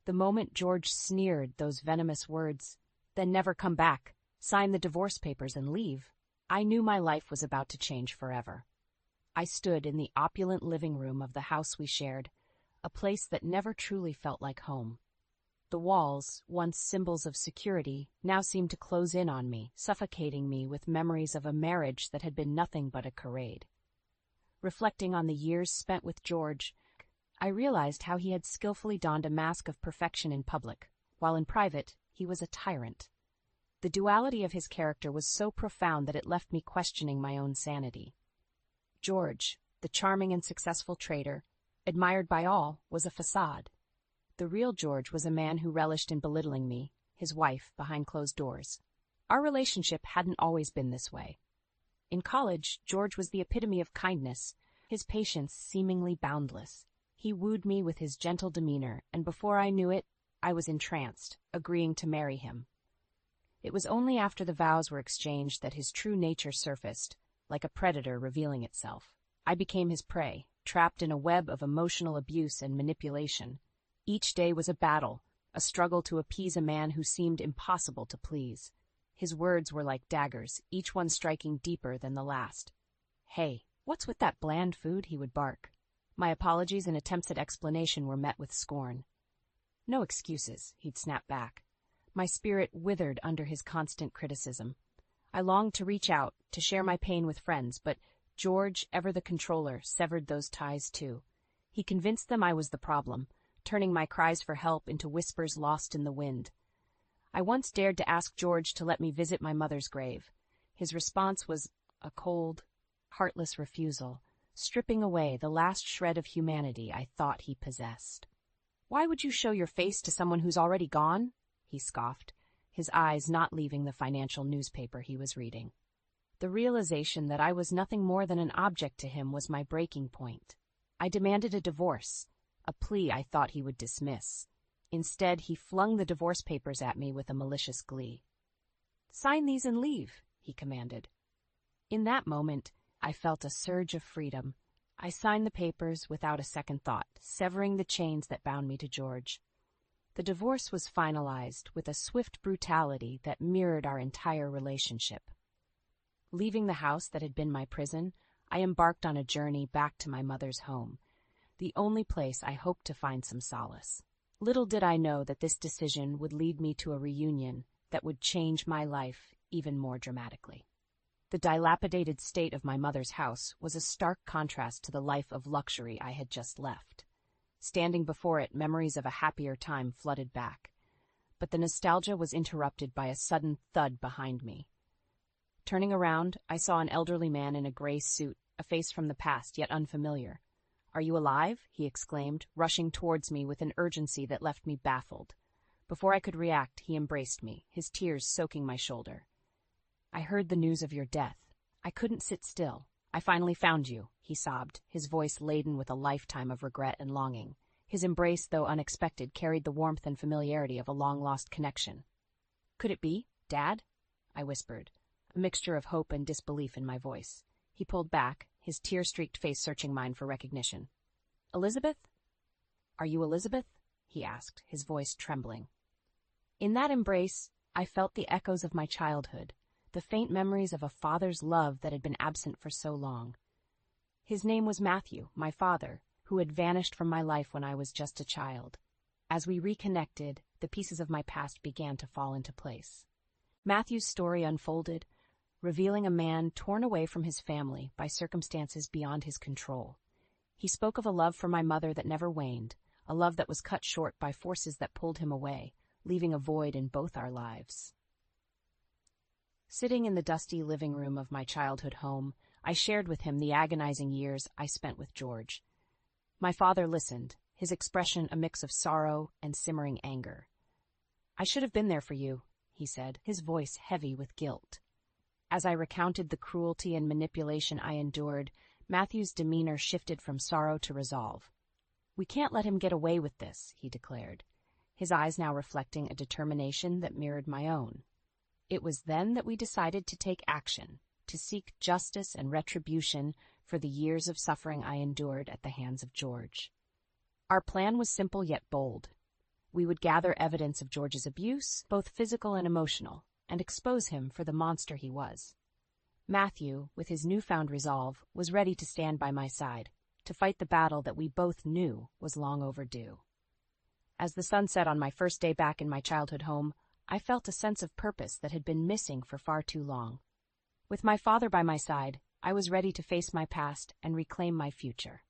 The moment George sneered those venomous words, "Then never come back, sign the divorce papers and leave," I knew my life was about to change forever. I stood in the opulent living room of the house we shared, a place that never truly felt like home. The walls, once symbols of security, now seemed to close in on me, suffocating me with memories of a marriage that had been nothing but a charade. Reflecting on the years spent with George, I realized how he had skillfully donned a mask of perfection in public, while in private, he was a tyrant. The duality of his character was so profound that it left me questioning my own sanity. George, the charming and successful trader, admired by all, was a facade. The real George was a man who relished in belittling me, his wife, behind closed doors. Our relationship hadn't always been this way. In college, George was the epitome of kindness, his patience seemingly boundless. He wooed me with his gentle demeanor, and before I knew it, I was entranced, agreeing to marry him. It was only after the vows were exchanged that his true nature surfaced, like a predator revealing itself. I became his prey, trapped in a web of emotional abuse and manipulation. Each day was a battle, a struggle to appease a man who seemed impossible to please. His words were like daggers, each one striking deeper than the last. "Hey, what's with that bland food?" he would bark. My apologies and attempts at explanation were met with scorn. "No excuses," he'd snap back. My spirit withered under his constant criticism. I longed to reach out, to share my pain with friends, but George, ever the controller, severed those ties too. He convinced them I was the problem, turning my cries for help into whispers lost in the wind. I once dared to ask George to let me visit my mother's grave. His response was a cold, heartless refusal, stripping away the last shred of humanity I thought he possessed. "Why would you show your face to someone who's already gone?" he scoffed, his eyes not leaving the financial newspaper he was reading. The realization that I was nothing more than an object to him was my breaking point. I demanded a divorce, a plea I thought he would dismiss. Instead, he flung the divorce papers at me with a malicious glee. "Sign these and leave," he commanded. In that moment, I felt a surge of freedom. I signed the papers without a second thought, severing the chains that bound me to George. The divorce was finalized with a swift brutality that mirrored our entire relationship. Leaving the house that had been my prison, I embarked on a journey back to my mother's home, the only place I hoped to find some solace. Little did I know that this decision would lead me to a reunion that would change my life even more dramatically. The dilapidated state of my mother's house was a stark contrast to the life of luxury I had just left. Standing before it, memories of a happier time flooded back. But the nostalgia was interrupted by a sudden thud behind me. Turning around, I saw an elderly man in a gray suit, a face from the past yet unfamiliar. "Are you alive?" he exclaimed, rushing towards me with an urgency that left me baffled. Before I could react, he embraced me, his tears soaking my shoulder. "I heard the news of your death. I couldn't sit still. I finally found you," he sobbed, his voice laden with a lifetime of regret and longing. His embrace, though unexpected, carried the warmth and familiarity of a long-lost connection. "Could it be, Dad?" I whispered, a mixture of hope and disbelief in my voice. He pulled back, his tear-streaked face searching mine for recognition. "Elizabeth? Are you Elizabeth?" he asked, his voice trembling. In that embrace, I felt the echoes of my childhood, the faint memories of a father's love that had been absent for so long. His name was Matthew, my father, who had vanished from my life when I was just a child. As we reconnected, the pieces of my past began to fall into place. Matthew's story unfolded, revealing a man torn away from his family by circumstances beyond his control. He spoke of a love for my mother that never waned, a love that was cut short by forces that pulled him away, leaving a void in both our lives. Sitting in the dusty living room of my childhood home, I shared with him the agonizing years I spent with George. My father listened, his expression a mix of sorrow and simmering anger. "I should have been there for you," he said, his voice heavy with guilt. As I recounted the cruelty and manipulation I endured, Matthew's demeanor shifted from sorrow to resolve. "We can't let him get away with this," he declared, his eyes now reflecting a determination that mirrored my own. It was then that we decided to take action, to seek justice and retribution for the years of suffering I endured at the hands of George. Our plan was simple yet bold. We would gather evidence of George's abuse, both physical and emotional, and expose him for the monster he was. Matthew, with his newfound resolve, was ready to stand by my side, to fight the battle that we both knew was long overdue. As the sun set on my first day back in my childhood home, I felt a sense of purpose that had been missing for far too long. With my father by my side, I was ready to face my past and reclaim my future.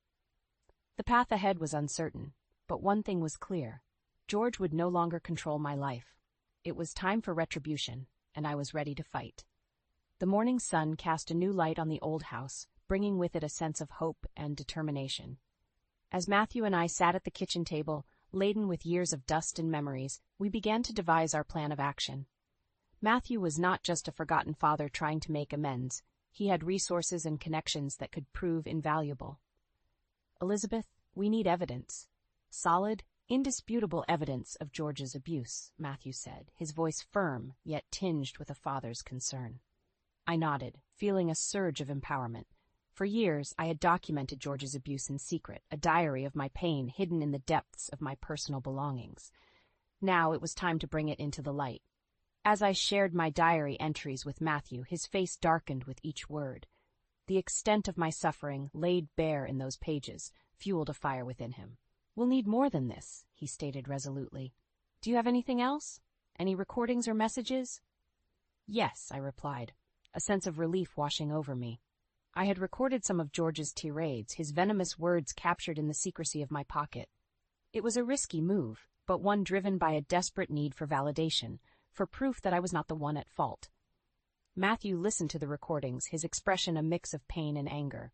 The path ahead was uncertain, but one thing was clear. George would no longer control my life. It was time for retribution, and I was ready to fight. The morning sun cast a new light on the old house, bringing with it a sense of hope and determination. As Matthew and I sat at the kitchen table, laden with years of dust and memories, we began to devise our plan of action. Matthew was not just a forgotten father trying to make amends. He had resources and connections that could prove invaluable. Elizabeth, we need evidence. Solid, indisputable evidence of George's abuse, Matthew said, his voice firm, yet tinged with a father's concern. I nodded, feeling a surge of empowerment. For years, I had documented George's abuse in secret, a diary of my pain hidden in the depths of my personal belongings. Now it was time to bring it into the light. As I shared my diary entries with Matthew, his face darkened with each word. The extent of my suffering, laid bare in those pages, fueled a fire within him. "We'll need more than this," he stated resolutely. "Do you have anything else? Any recordings or messages?" "Yes," I replied, a sense of relief washing over me. I had recorded some of George's tirades, his venomous words captured in the secrecy of my pocket. It was a risky move, but one driven by a desperate need for validation, for proof that I was not the one at fault. Matthew listened to the recordings, his expression a mix of pain and anger.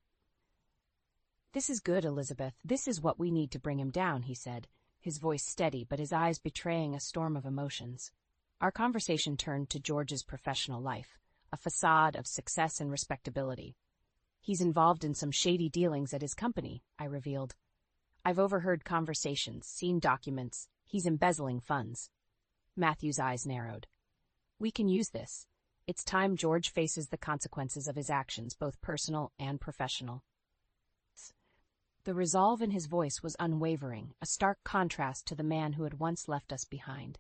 "This is good, Elizabeth. This is what we need to bring him down," he said, his voice steady but his eyes betraying a storm of emotions. Our conversation turned to George's professional life, a facade of success and respectability. "He's involved in some shady dealings at his company," I revealed. "I've overheard conversations, seen documents. He's embezzling funds." Matthew's eyes narrowed. "We can use this. It's time George faces the consequences of his actions, both personal and professional." The resolve in his voice was unwavering, a stark contrast to the man who had once left us behind.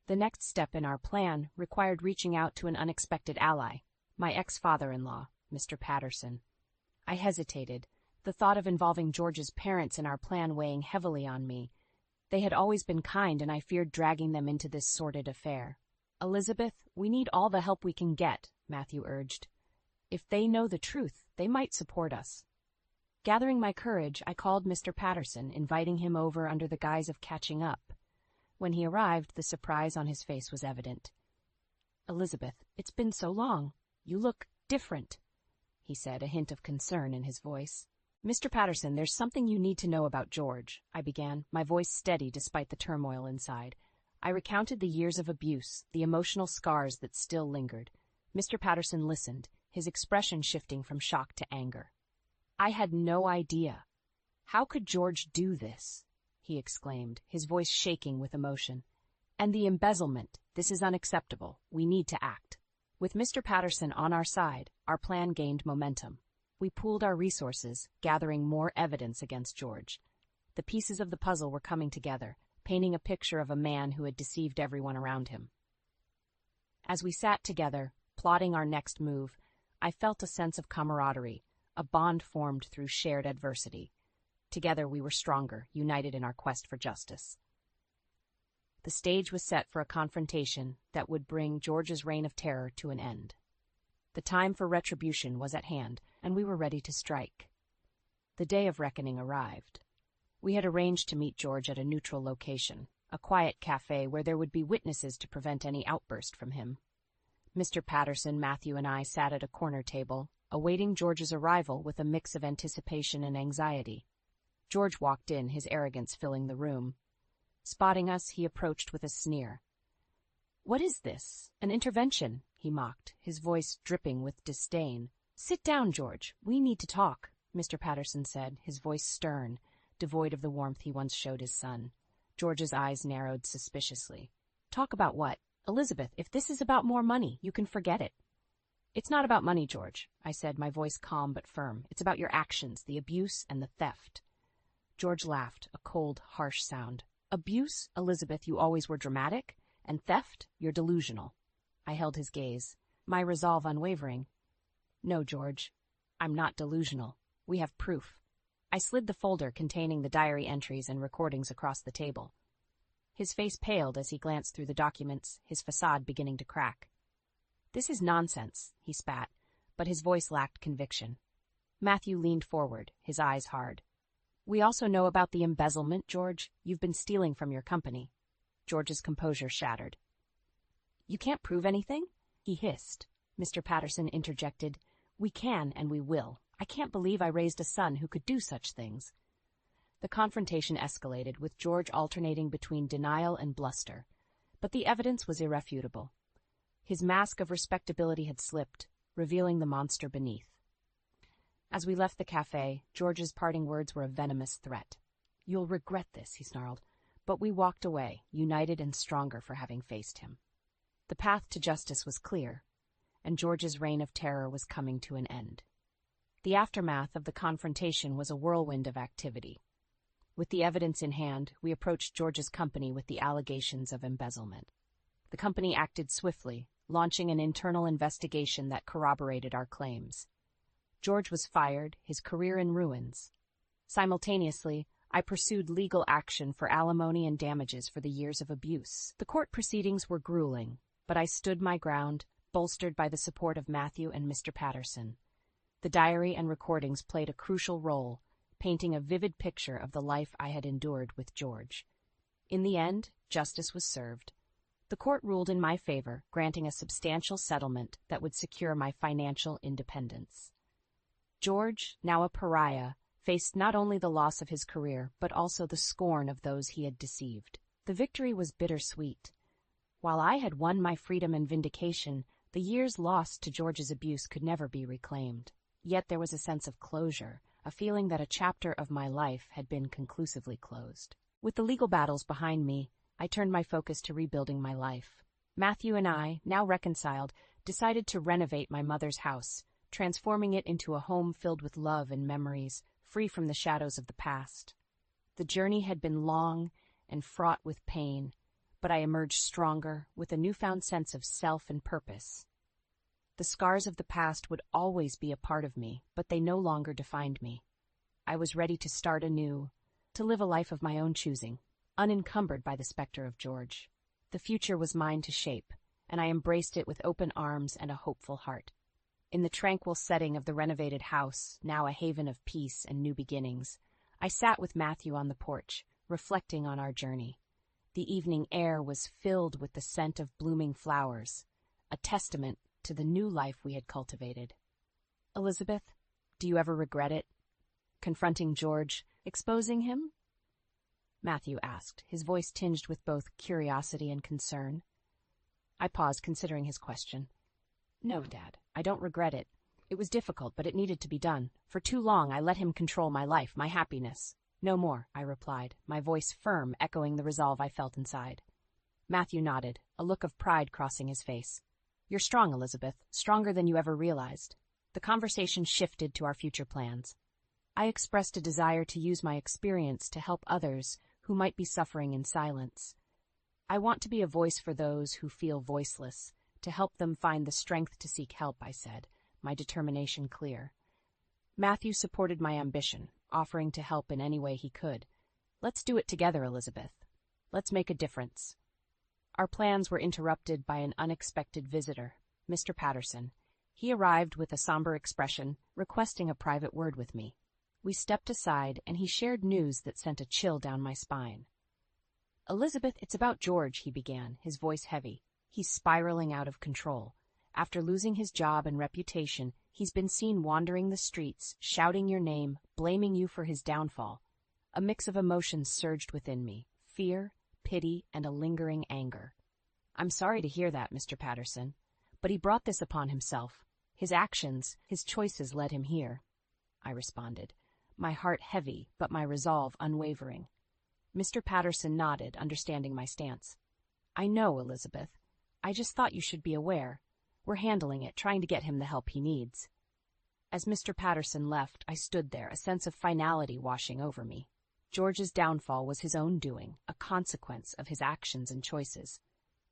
The next step in our plan required reaching out to an unexpected ally, my ex-father-in-law, Mr. Patterson. I hesitated, the thought of involving George's parents in our plan weighing heavily on me. They had always been kind, and I feared dragging them into this sordid affair. "Elizabeth, we need all the help we can get," Matthew urged. "If they know the truth, they might support us." Gathering my courage, I called Mr. Patterson, inviting him over under the guise of catching up. When he arrived, the surprise on his face was evident. "Elizabeth, it's been so long. You look different," he said, a hint of concern in his voice. "Mr. Patterson, there's something you need to know about George," I began, my voice steady despite the turmoil inside. I recounted the years of abuse, the emotional scars that still lingered. Mr. Patterson listened, his expression shifting from shock to anger. "I had no idea. How could George do this?" he exclaimed, his voice shaking with emotion. "And the embezzlement. This is unacceptable. We need to act." With Mr. Patterson on our side, our plan gained momentum. We pooled our resources, gathering more evidence against George. The pieces of the puzzle were coming together, painting a picture of a man who had deceived everyone around him. As we sat together, plotting our next move, I felt a sense of camaraderie, a bond formed through shared adversity. Together we were stronger, united in our quest for justice. The stage was set for a confrontation that would bring George's reign of terror to an end. The time for retribution was at hand, and we were ready to strike. The day of reckoning arrived. We had arranged to meet George at a neutral location, a quiet cafe where there would be witnesses to prevent any outburst from him. Mr. Patterson, Matthew, and I sat at a corner table, awaiting George's arrival with a mix of anticipation and anxiety. George walked in, his arrogance filling the room. Spotting us, he approached with a sneer. "What is this? An intervention?" he mocked, his voice dripping with disdain. "Sit down, George. We need to talk," Mr. Patterson said, his voice stern, devoid of the warmth he once showed his son. George's eyes narrowed suspiciously. "Talk about what? Elizabeth, if this is about more money, you can forget it." "It's not about money, George," I said, my voice calm but firm. "It's about your actions, the abuse and the theft." George laughed, a cold, harsh sound. Abuse, Elizabeth, you always were dramatic, and theft, you're delusional. I held his gaze, my resolve unwavering. No, George, I'm not delusional. We have proof. I slid the folder containing the diary entries and recordings across the table. His face paled as he glanced through the documents, his facade beginning to crack. This is nonsense, he spat, but his voice lacked conviction. Matthew leaned forward, his eyes hard. We also know about the embezzlement, George. You've been stealing from your company. George's composure shattered. You can't prove anything? He hissed. Mr. Patterson interjected. We can and we will. I can't believe I raised a son who could do such things. The confrontation escalated, with George alternating between denial and bluster. But the evidence was irrefutable. His mask of respectability had slipped, revealing the monster beneath. As we left the cafe, George's parting words were a venomous threat. You'll regret this, he snarled. But we walked away, united and stronger for having faced him. The path to justice was clear, and George's reign of terror was coming to an end. The aftermath of the confrontation was a whirlwind of activity. With the evidence in hand, we approached George's company with the allegations of embezzlement. The company acted swiftly, launching an internal investigation that corroborated our claims. George was fired, his career in ruins. Simultaneously, I pursued legal action for alimony and damages for the years of abuse. The court proceedings were grueling, but I stood my ground, bolstered by the support of Matthew and Mr. Patterson. The diary and recordings played a crucial role, painting a vivid picture of the life I had endured with George. In the end, justice was served. The court ruled in my favor, granting a substantial settlement that would secure my financial independence. George, now a pariah, faced not only the loss of his career, but also the scorn of those he had deceived. The victory was bittersweet. While I had won my freedom and vindication, the years lost to George's abuse could never be reclaimed. Yet there was a sense of closure, a feeling that a chapter of my life had been conclusively closed. With the legal battles behind me, I turned my focus to rebuilding my life. Matthew and I, now reconciled, decided to renovate my mother's house, transforming it into a home filled with love and memories, free from the shadows of the past. The journey had been long and fraught with pain, but I emerged stronger, with a newfound sense of self and purpose. The scars of the past would always be a part of me, but they no longer defined me. I was ready to start anew, to live a life of my own choosing, unencumbered by the specter of George. The future was mine to shape, and I embraced it with open arms and a hopeful heart. In the tranquil setting of the renovated house, now a haven of peace and new beginnings, I sat with Matthew on the porch, reflecting on our journey. The evening air was filled with the scent of blooming flowers, a testament to the new life we had cultivated. Elizabeth, do you ever regret it? Confronting George, exposing him? Matthew asked, his voice tinged with both curiosity and concern. I paused, considering his question. No, Dad, I don't regret it. It was difficult, but it needed to be done. For too long, I let him control my life, my happiness. No more, I replied, my voice firm, echoing the resolve I felt inside. Matthew nodded, a look of pride crossing his face. You're strong, Elizabeth, stronger than you ever realized. The conversation shifted to our future plans. I expressed a desire to use my experience to help others who might be suffering in silence. I want to be a voice for those who feel voiceless, to help them find the strength to seek help, I said, my determination clear. Matthew supported my ambition, offering to help in any way he could. Let's do it together, Elizabeth. Let's make a difference. Our plans were interrupted by an unexpected visitor, Mr. Patterson. He arrived with a somber expression, requesting a private word with me. We stepped aside, and he shared news that sent a chill down my spine. Elizabeth, it's about George, he began, his voice heavy. He's spiraling out of control. After losing his job and reputation, he's been seen wandering the streets, shouting your name, blaming you for his downfall. A mix of emotions surged within me, fear, pity, and a lingering anger. I'm sorry to hear that, Mr. Patterson, but he brought this upon himself. His actions, his choices led him here, I responded, my heart heavy, but my resolve unwavering. Mr. Patterson nodded, understanding my stance. I know, Elizabeth. I just thought you should be aware. We're handling it, trying to get him the help he needs. As Mr. Patterson left, I stood there, a sense of finality washing over me. George's downfall was his own doing, a consequence of his actions and choices.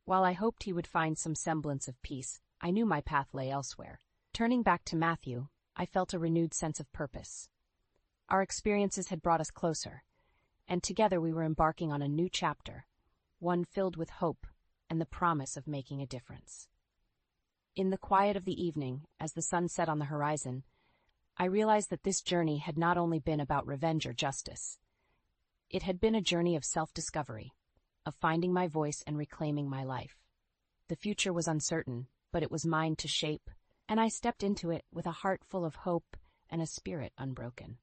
While I hoped he would find some semblance of peace, I knew my path lay elsewhere. Turning back to Matthew, I felt a renewed sense of purpose. Our experiences had brought us closer, and together we were embarking on a new chapter, one filled with hope and the promise of making a difference. In the quiet of the evening, as the sun set on the horizon, I realized that this journey had not only been about revenge or justice. It had been a journey of self-discovery, of finding my voice and reclaiming my life. The future was uncertain, but it was mine to shape, and I stepped into it with a heart full of hope and a spirit unbroken.